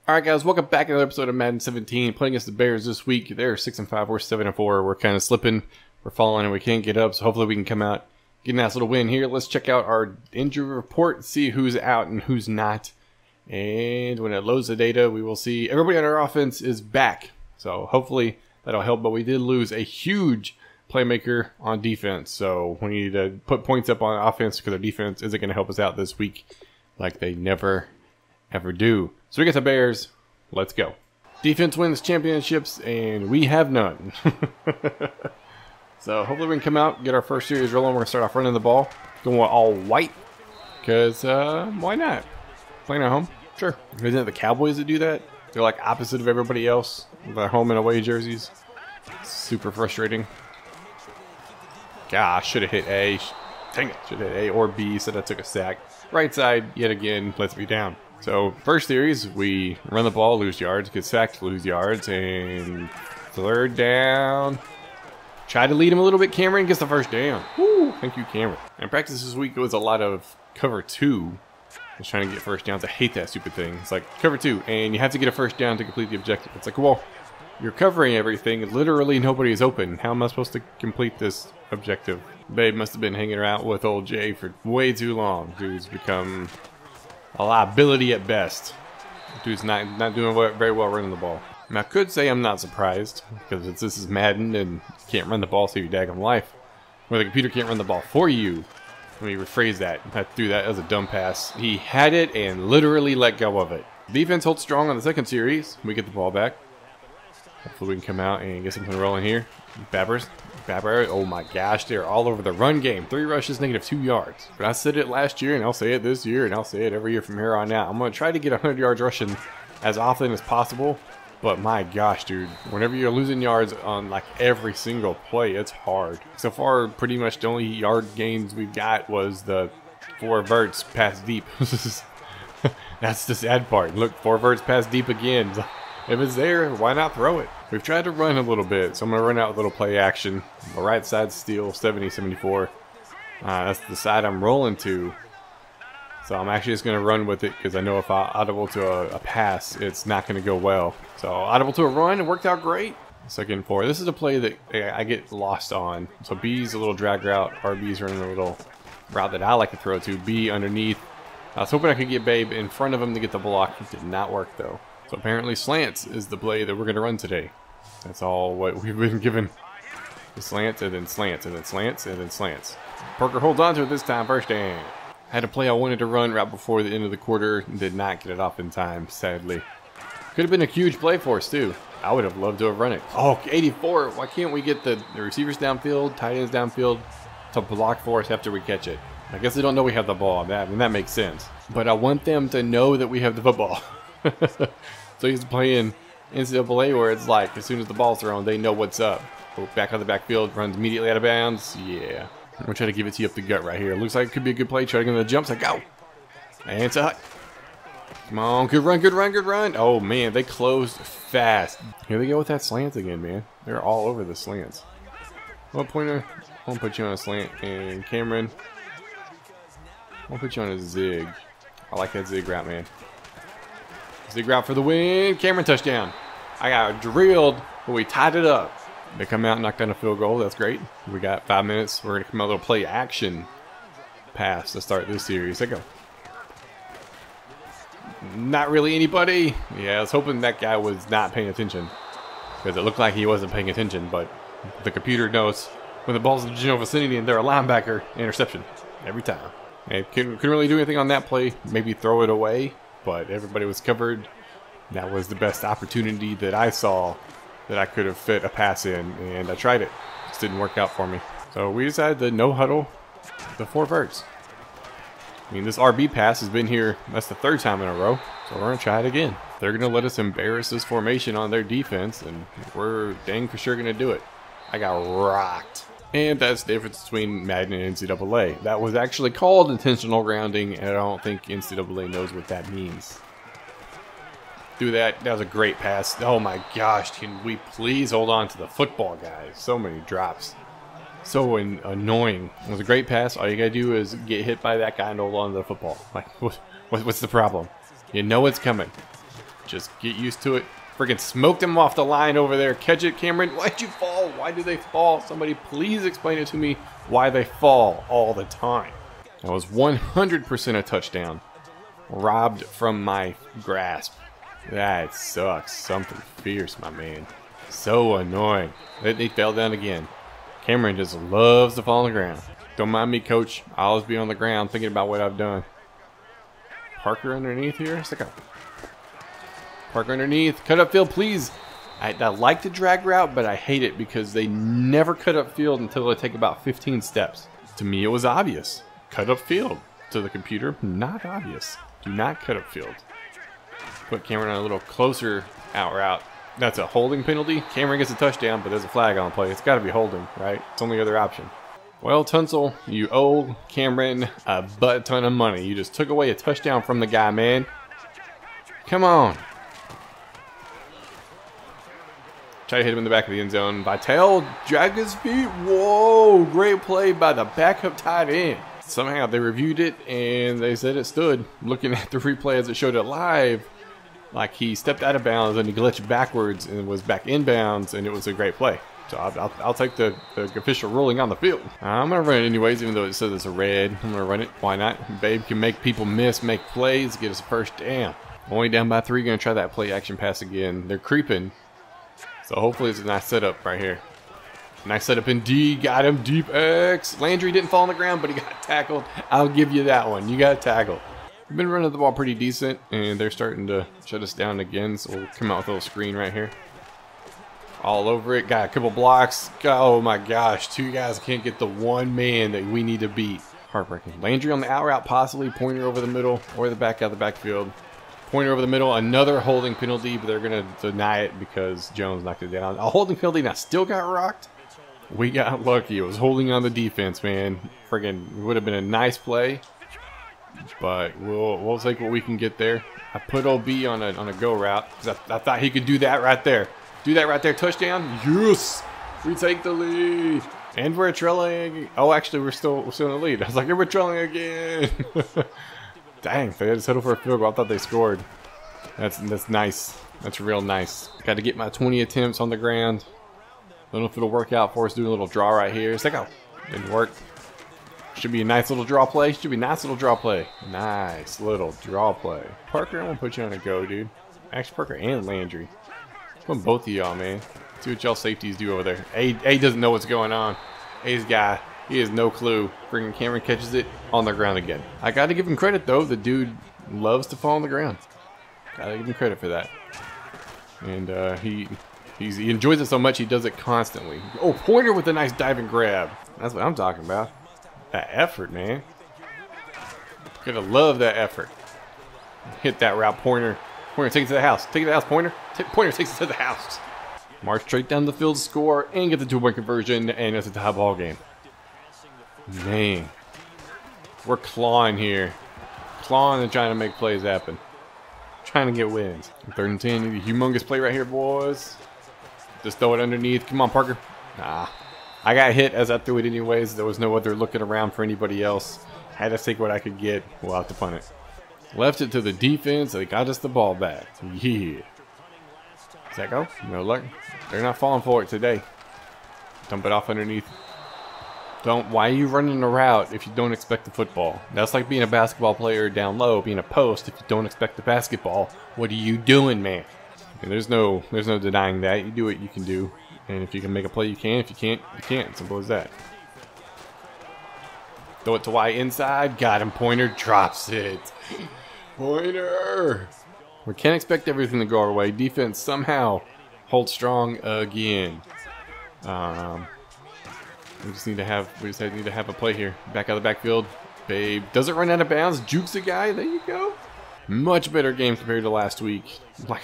Alright guys, welcome back to another episode of Madden 17. Playing against the Bears this week. They're 6-5, we're 7-4. We're kind of slipping, we're falling, and we can't get up. So hopefully we can come out, get a nice little win here. Let's check out our injury report, see who's out and who's not. And when it loads the data, we will see everybody on our offense is back. So hopefully that'll help. But we did lose a huge playmaker on defense. So we need to put points up on offense because our defense isn't going to help us out this week like they never ever do. So we got the Bears. Let's go. Defense wins championships, and we have none. So hopefully we can come out, get our first series rolling. We're going to start off running the ball. Going all white. Because, why not? Playing at home? Sure. Isn't it the Cowboys that do that? They're like opposite of everybody else. Their home and away jerseys. Super frustrating. Gosh, should have hit A. Dang it. Should have hit A or B, so that took a sack. Right side, yet again, lets me down. So, first series, we run the ball, lose yards, get sacked, lose yards, and third down. Try to lead him a little bit, Cameron gets the first down. Woo, thank you, Cameron. And practice this week was a lot of cover 2. I was trying to get first downs. I hate that stupid thing. It's like, cover 2, and you have to get a first down to complete the objective. It's like, well, you're covering everything. Literally nobody is open. How am I supposed to complete this objective? Babe must have been hanging around with old Jay for way too long. Dude's become a liability at best. Dude's not doing very well running the ball. And I could say I'm not surprised, because this is Madden and you can't run the ball save your daggum life. Where the computer can't run the ball for you. Let me rephrase that. I threw that as a dumb pass. He had it and literally let go of it. Defense holds strong on the second series. We get the ball back. Hopefully we can come out and get something rolling here. Babber, oh my gosh, they're all over the run game. 3 rushes, -2 yards. But I said it last year, and I'll say it this year, and I'll say it every year from here on out. I'm going to try to get 100 yards rushing as often as possible. But my gosh, dude, whenever you're losing yards on like every single play, it's hard. So far, pretty much the only yard gains we've got was the 4 verts pass deep. That's the sad part. Look, 4 verts pass deep again. If it's there, why not throw it? We've tried to run a little bit, so I'm going to run out with a little play action. The right side steal, 70-74. That's the side I'm rolling to. So I'm actually just going to run with it because I know if I audible to a pass, it's not going to go well. So audible to a run, it worked out great. Second 4. This is a play that I get lost on. So B's a little drag route. RB's running a little route that I like to throw to. B underneath. I was hoping I could get Babe in front of him to get the block. It did not work though. So apparently slants is the play that we're going to run today. That's all what we've been given. The slants and then slants and then slants and then slants. Parker holds on to it this time. First down. Had a play I wanted to run right before the end of the quarter. Did not get it off in time, sadly. Could have been a huge play for us too. I would have loved to have run it. Oh, 84. Why can't we get the receivers downfield, tight ends downfield to block for us after we catch it? I guess they don't know we have the ball. I mean, that makes sense. But I want them to know that we have the football. So he's playing NCAA where it's like as soon as the ball's thrown, they know what's up. Back on the backfield, runs immediately out of bounds. Yeah. I'm going to try to give it to you up the gut right here. Looks like it could be a good play. Try to get in the jumps. Like, go. And it's a hut. Come on. Good run, good run, good run. Oh, man. They closed fast. Here they go with that slant again, man. They're all over the slants. What pointer? I'm going to put you on a slant. And Cameron, I'll put you on a zig. I like that zig route, man. Zig route for the win. Cameron touchdown. I got drilled, but we tied it up. They come out and knock down a field goal. That's great. We got 5 minutes. We're going to come out with a little play action pass to start this series. Let's go. Not really anybody. Yeah, I was hoping that guy was not paying attention because it looked like he wasn't paying attention, but the computer knows when the ball's in the general vicinity and they're a linebacker, interception every time. And couldn't really do anything on that play. Maybe throw it away, but everybody was covered. That was the best opportunity that I saw that I could have fit a pass in, and I tried it. Just didn't work out for me. So we decided to no huddle the 4 verts. I mean, this RB pass has been here, that's the 3rd time in a row, so we're going to try it again. They're going to let us embarrass this formation on their defense, and we're dang for sure going to do it. I got rocked. And that's the difference between Madden and NCAA. That was actually called intentional grounding, and I don't think NCAA knows what that means. Do that. That was a great pass. Oh my gosh, can we please hold on to the football, guys? So many drops. So annoying. It was a great pass. All you gotta do is get hit by that guy and hold on to the football. Like, what's the problem? You know it's coming. Just get used to it. Freaking smoked him off the line over there. Catch it, Cameron. Why'd you fall? Why do they fall? Somebody please explain it to me why they fall all the time. That was 100% a touchdown. Robbed from my grasp. That sucks. Something fierce, my man. So annoying. They fell down again. Cameron just loves to fall on the ground. Don't mind me, coach. I'll always be on the ground thinking about what I've done. Parker underneath here. Stick up. Parker underneath. Cut up field, please. I like the drag route, but I hate it because they never cut up field until they take about 15 steps. To me, it was obvious. Cut up field. To the computer, not obvious. Do not cut up field. Put Cameron on a little closer out route. That's a holding penalty. Cameron gets a touchdown, but there's a flag on the play. It's got to be holding, right? It's the only other option. Well, Tunsil, you owe Cameron a butt ton of money. You just took away a touchdown from the guy, man. Come on. Try to hit him in the back of the end zone. Vitale dragged his feet. Whoa, great play by the backup tight end. Somehow they reviewed it and they said it stood. Looking at the replay as it showed it live, like he stepped out of bounds and he glitched backwards and was back inbounds, and it was a great play. So I'll take the official ruling on the field. I'm going to run it anyways, even though it says it's a red. I'm going to run it. Why not? Babe can make people miss, make plays, get us a first down. Only down by 3. Going to try that play action pass again. They're creeping. So hopefully it's a nice setup right here. Nice setup indeed. Got him. Deep X. Landry didn't fall on the ground, but he got tackled. I'll give you that one. You got tackled. We've been running the ball pretty decent, and they're starting to shut us down again. So we'll come out with a little screen right here. All over it. Got a couple blocks. Oh my gosh. 2 guys can't get the 1 man that we need to beat. Heartbreaking. Landry on the out route, possibly. Pointer over the middle or the back out the backfield. Pointer over the middle, another holding penalty, but they're going to deny it because Jones knocked it down. A holding penalty, now still got rocked. We got lucky. It was holding on the defense, man. Friggin' would have been a nice play, but we'll take what we can get there. I put OB on a go route because I thought he could do that right there. Do that right there, touchdown. Yes, we take the lead, and we're trailing. Oh, actually, we're still in the lead. I was like, we're trailing again. Dang, they had to settle for a field goal. I thought they scored. That's nice. That's real nice. Got to get my 20 attempts on the ground. Don't know if it'll work out for us. Doing a little draw right here. It's like, oh, didn't work. Should be a nice little draw play. Should be a nice little draw play. Nice little draw play. Parker, I'm gonna put you on a go, dude. Actually, Parker and Landry. Put both of y'all, man. See what y'all safeties do over there. A doesn't know what's going on. A's guy. He has no clue. Freaking Cameron catches it on the ground again. I got to give him credit, though. The dude loves to fall on the ground. Got to give him credit for that. And he enjoys it so much, he does it constantly. Oh, Pointer with a nice dive and grab. That's what I'm talking about. That effort, man. Gonna love that effort. Hit that route, Pointer. Pointer, take it to the house. Take it to the house, Pointer. Pointer takes it to the house. March straight down the field, score, and get the 2-point conversion, and it's a tie ball game. Man, we're clawing here. Clawing and trying to make plays happen. Trying to get wins. 3rd and 10, humongous play right here, boys. Just throw it underneath. Come on, Parker. Nah. I got hit as I threw it anyways. There was no other looking around for anybody else. Had to take what I could get. We'll have to punt it. Left it to the defense. They got us the ball back. Yeah. Does that go? No luck. They're not falling for it today. Dump it off underneath. Why are you running a route if you don't expect the football? That's like being a basketball player down low, being a post if you don't expect the basketball. What are you doing, man? And there's no denying that. You do what you can do. And if you can make a play, you can. If you can't, you can't. Simple as that. Throw it to Y inside. Got him. Pointer drops it. Pointer. We can't expect everything to go our way. Defense somehow holds strong again. We just need to have a play here. Back out of the backfield. Babe doesn't run out of bounds. Jukes a guy. There you go. Much better game compared to last week. Like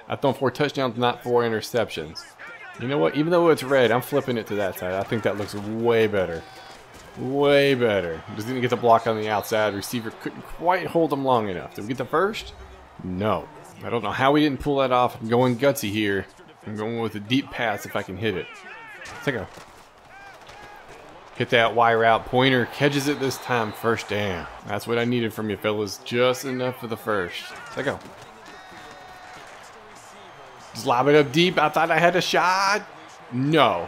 I've thrown 4 touchdowns, not 4 interceptions. You know what? Even though it's red, I'm flipping it to that side. I think that looks way better. Way better. Just didn't get the block on the outside. Receiver couldn't quite hold him long enough. Did we get the first? No. I don't know how we didn't pull that off. I'm going gutsy here. I'm going with a deep pass if I can hit it. Let's go. Hit that Y route. Pointer catches it this time. First down. That's what I needed from you, fellas. Just enough for the first. Let's go. Just lob it up deep. I thought I had a shot. No.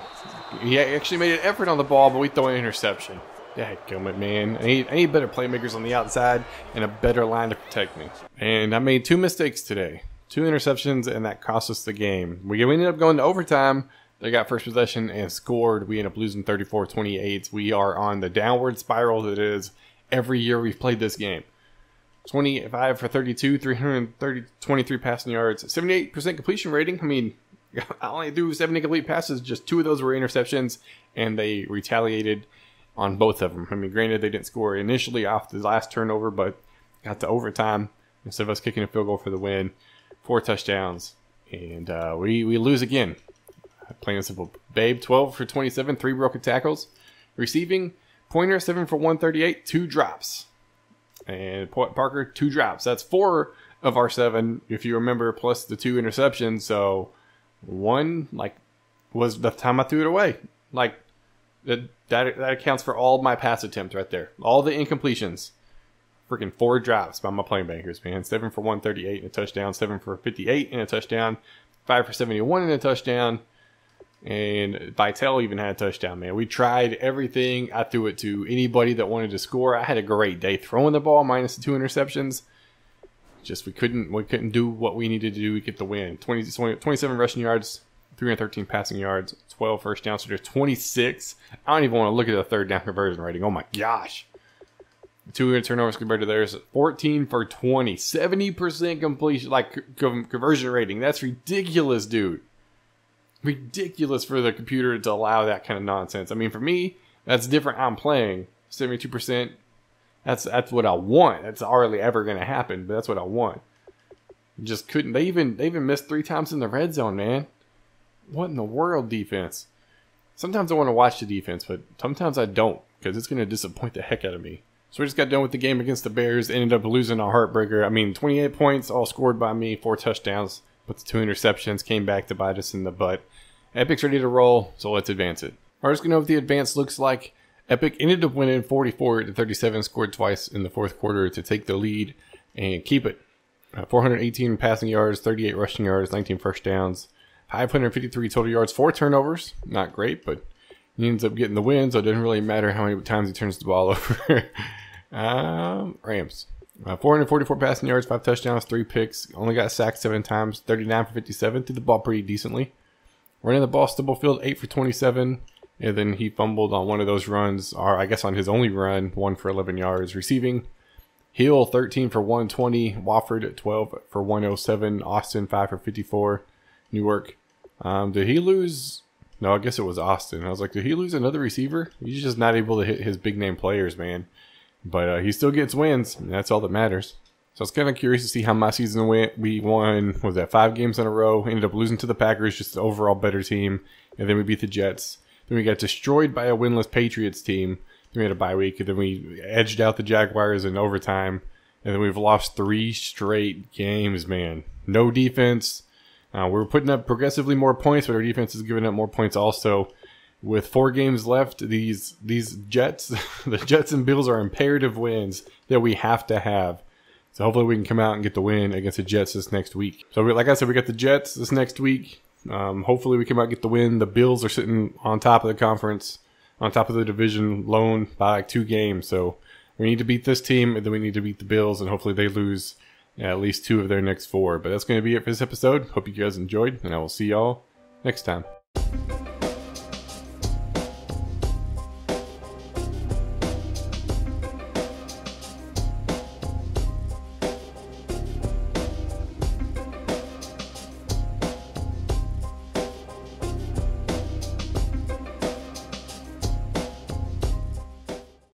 He actually made an effort on the ball, but we throw an interception. Dadgummit, man. I need better playmakers on the outside and a better line to protect me. And I made 2 mistakes today. 2 interceptions, and that cost us the game. We ended up going to overtime. They got first possession and scored. We ended up losing 34-28. We are on the downward spiral that is every year we've played this game. 25 for 32, 323 passing yards, 78% completion rating. I mean, I only threw 70 complete passes. Just 2 of those were interceptions, and they retaliated on both of them. I mean, granted, they didn't score initially off the last turnover, but got to overtime instead of us kicking a field goal for the win. 4 touchdowns, and we lose again. Plain and simple. Babe, 12 for 27, 3 broken tackles. Receiving, Pointer, 7 for 138, 2 drops. And Parker, 2 drops. That's 4 of our 7, if you remember, plus the 2 interceptions. So 1, was the time I threw it away. That accounts for all of my pass attempts right there. All the incompletions. Freaking 4 drops by my playmakers, man. 7 for 138 and a touchdown. 7 for 58 and a touchdown. 5 for 71 and a touchdown. And Vitale even had a touchdown, man. We tried everything. I threw it to anybody that wanted to score. I had a great day throwing the ball, minus the 2 interceptions. Just we couldn't do what we needed to do to get the win. 27 rushing yards, 313 passing yards, 12 first downs. So there's 26. I don't even want to look at the third down conversion rating. Oh my gosh. 2 turnovers compared to theirs. 14 for 20. 70% completion, conversion rating. That's ridiculous, dude. Ridiculous for the computer to allow that kind of nonsense. I mean, for me, that's different. I'm playing 72%. That's what I want. That's hardly ever going to happen, but that's what I want. Just couldn't. They even missed 3 times in the red zone, man. What in the world, defense? Sometimes I want to watch the defense, but sometimes I don't, because it's going to disappoint the heck out of me. So we just got done with the game against the Bears. Ended up losing a heartbreaker. I mean, 28 points, all scored by me, 4 touchdowns. But the 2 interceptions came back to bite us in the butt. Epic's ready to roll, so let's advance it. We're just going to know what the advance looks like. Epic ended up winning 44-37, scored twice in the 4th quarter to take the lead and keep it. 418 passing yards, 38 rushing yards, 19 first downs, 553 total yards, 4 turnovers. Not great, but he ends up getting the win, so it doesn't really matter how many times he turns the ball over. Rams. 444 passing yards, 5 touchdowns, 3 picks. Only got sacked 7 times, 39 for 57. Threw the ball pretty decently. Running the ball, Stubblefield, 8 for 27. And then he fumbled on one of those runs, or I guess on his only run, 1 for 11 yards. Receiving, Hill, 13 for 120. Wofford, 12 for 107. Austin, 5 for 54. Newark. Did he lose? No, I guess it was Austin. I was like, did he lose another receiver? He's just not able to hit his big name players, man. But he still gets wins, and that's all that matters. So I was kind of curious to see how my season went. We won, what was that, 5 games in a row. Ended up losing to the Packers, just an overall better team. And then we beat the Jets. Then we got destroyed by a winless Patriots team. Then we had a bye week. And then we edged out the Jaguars in overtime. And then we've lost 3 straight games, man. No defense. We're putting up progressively more points, but our defense is giving up more points also. With 4 games left, these Jets, the Jets and Bills are imperative wins that we have to have. So hopefully we can come out and get the win against the Jets this next week. So like I said, we got the Jets this next week. Hopefully we come out and get the win. The Bills are sitting on top of the conference, on top of the division, lone by 2 games. So we need to beat this team, and then we need to beat the Bills, and hopefully they lose at least 2 of their next 4. But that's going to be it for this episode. Hope you guys enjoyed, and I will see y'all next time.